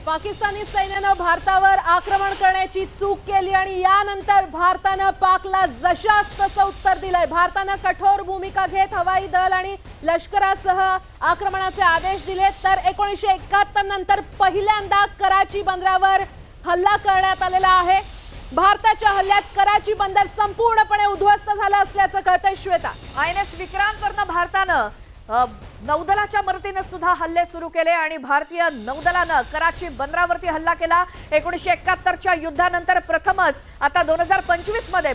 पाकिस्तानी सैन्यानं भारतावर आक्रमण करण्याची चूक केली आणि यानंतर भारतानं पाकला जशास तसं उत्तर दिलंय। भारतानं कठोर भूमिका घेत हवाई दल आणि लष्करासह आक्रमणाचे आदेश दिले। तर 1971 नंतर पहिल्यांदा कराची बंदरावर हल्ला करण्यात आलेला आहे। भारताच्या हल्ल्यात कराची बंदर संपूर्णपणे उद्ध्वस्त झालं असल्याचं कळतंय। श्वेता, INS विक्रांतवरनं भारतानं नौदलाच्या मदतीने सुद्धा हल्ले सुरू केले आणि भारतीय नौदलानं कराची बंदरावरती हल्ला केला। 1971च्या युद्धानंतर प्रथमच आता 2025 मध्ये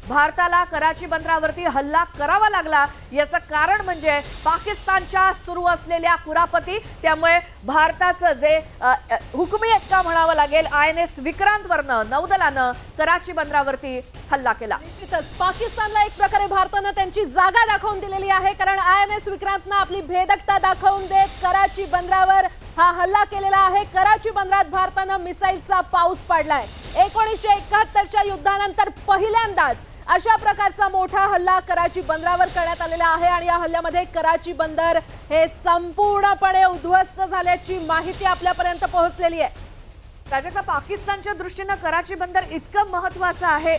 भारताला कराची बंदरावरती हल्ला करावा लागला। याचं कारण म्हणजे पाकिस्तानच्या सुरू असलेल्या कुरापती। त्यामुळे भारताचं जे हुकमी एक्का म्हणावं लागेल INS विक्रांतवरनं नौदलानं कराची बंदरावरती हल्ला केला। निश्चितच पाकिस्तानला एक प्रकारे भारतानं त्यांची जागा दाखवून दिलेली आहे, कारण INS विक्रांतनं आपली भेदकता दाखवून देत कराची बंदरावर हा हल्ला केलेला आहे। कराची बंदरात भारतानं मिसाईलचा पाऊस पाडलाय। 1971च्या युद्धानंतर पहिल्यांदाच अशा प्रकारचा मोठा हल्ला कराची बंदरावर करण्यात आलेला आहे आणि या हल्ल्यामध्ये कराची बंदर हे संपूर्णपणे उद्ध्वस्त झाल्याची माहिती आपल्यापर्यंत पोहोचलेली आहे। प्राजक्ता, पाकिस्तानच्या दृष्टीने कराची बंदर इतकं महत्त्वाचं आहे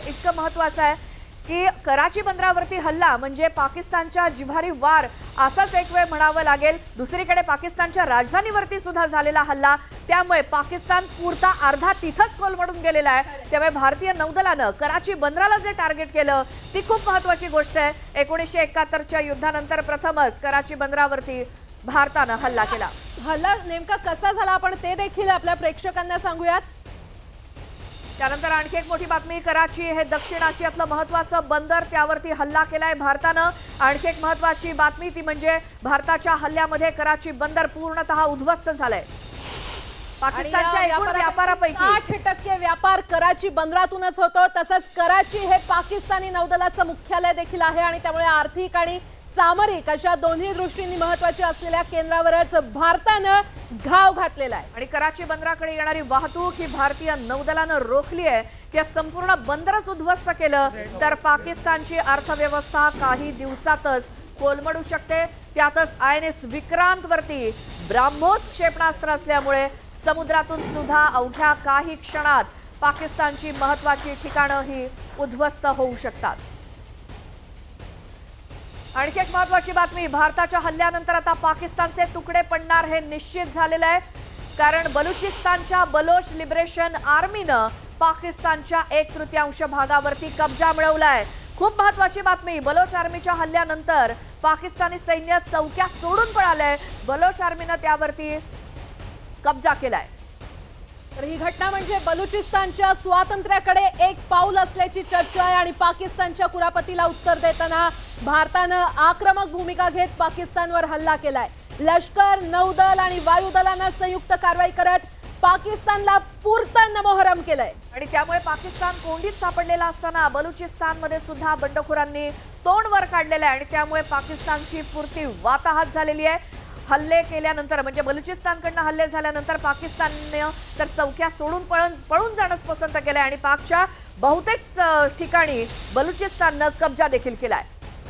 की कराची बंदरावरती हल्ला म्हणजे पाकिस्तानच्या जिव्हारी वार असाच एक वेळ म्हणावं लागेल। दुसरीकडे पाकिस्तानच्या राजधानीवरती सुद्धा झालेला हल्ला, त्यामुळे पाकिस्तान पुरता अर्धा तिथंच कोलमडून गेलेला आहे। त्यामुळे भारतीय नौदलानं कराची बंदराला जे टार्गेट केलं ती खूप महत्त्वाची गोष्ट आहे। 1971च्या युद्धानंतर प्रथमच कराची बंदरावरती भारतानं हल्ला केला। हल्ला नेमका कसा झाला आपण ते देखील आपल्या प्रेक्षकांना सांगूयात। त्यानंतर आणखी एक मोठी बातमी, कराची हे दक्षिण आशियातलं महत्त्वाचं बंदर, त्यावरती हल्ला केलाय भारतानं। आणखी एक महत्त्वाची बातमी ती म्हणजे भारताच्या हल्ल्यामध्ये कराची बंदर पूर्णतः उद्ध्वस्त झालंय। पाकिस्तानच्या एकूण व्यापारापैकी 60% व्यापार कराची बंदरातूनच होतो। तसंच कराची हे पाकिस्तानी नौदलाचं मुख्यालय देखील आहे आणि त्यामुळे आर्थिक आणि सामरिक अशा दोन्ही दृष्टींनी महत्त्वाच्या असलेल्या केंद्रावरच भारतानं घाव घातलेला आहे। आणि कराची बंदराकडे येणारी वाहतूक ही भारतीय नौदलानं रोखली आहे। त्या संपूर्ण बंदरच उद्ध्वस्त केलं तर पाकिस्तानची अर्थव्यवस्था काही दिवसातच कोलमडू शकते। त्यातच INS विक्रांतवरती ब्राह्मोस क्षेपणास्त्र असल्यामुळे समुद्रातून सुद्धा अवघ्या काही क्षणात पाकिस्तानची महत्त्वाची ठिकाणं ही उद्ध्वस्त होऊ शकतात। आणखी एक महत्त्वाची बातमी, भारताच्या हल्ल्यानंतर आता पाकिस्तानचे तुकडे पडणार हे निश्चित झालेलं आहे, कारण बलुचिस्तानच्या बलोच लिबरेशन आर्मीनं पाकिस्तानच्या 1/3 भागावरती कब्जा मिळवलाय। खूप महत्त्वाची बातमी, बलोच आर्मीच्या हल्ल्यानंतर पाकिस्तानी सैन्य चौक्या सोडून पळालंय। बलोच आर्मीनं त्यावरती कब्जा केलाय। तर ही घटना म्हणजे बलुचिस्तानच्या स्वातंत्र्याकडे एक पाऊल असल्याची चर्चा आहे आणि पाकिस्तानच्या कुरापतीला उत्तर देताना भारतानं आक्रमक भूमिका घेत पाकिस्तानवर हल्ला केलाय। लष्कर, नौदल आणि वायुदलानं संयुक्त कारवाई करत पाकिस्तानला पुरतं नमोहरम केलंय आणि त्यामुळे पाकिस्तान कोंडीत सापडलेला असताना बलुचिस्तानमध्ये सुद्धा बंडखोरांनी तोंड वर काढलेलं आहे आणि त्यामुळे पाकिस्तानची पुरती वाताहत झालेली आहे। हल्ले केल्यानंतर म्हणजे बलुचिस्तानकडनं हल्ले झाल्यानंतर पाकिस्तानने तर चौक्या सोडून पळून जाणंच पसंत केलंय आणि पाकच्या बहुतेक ठिकाणी बलुचिस्ताननं कब्जा देखील केलाय।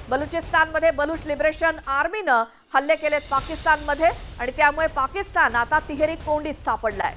बलुचिस्तानमध्ये बलूच लिबरेशन आर्मीनं हल्ले केलेत पाकिस्तानमध्ये आणि त्यामुळे पाकिस्तान आता तिहेरी कोंडीत सापडलाय।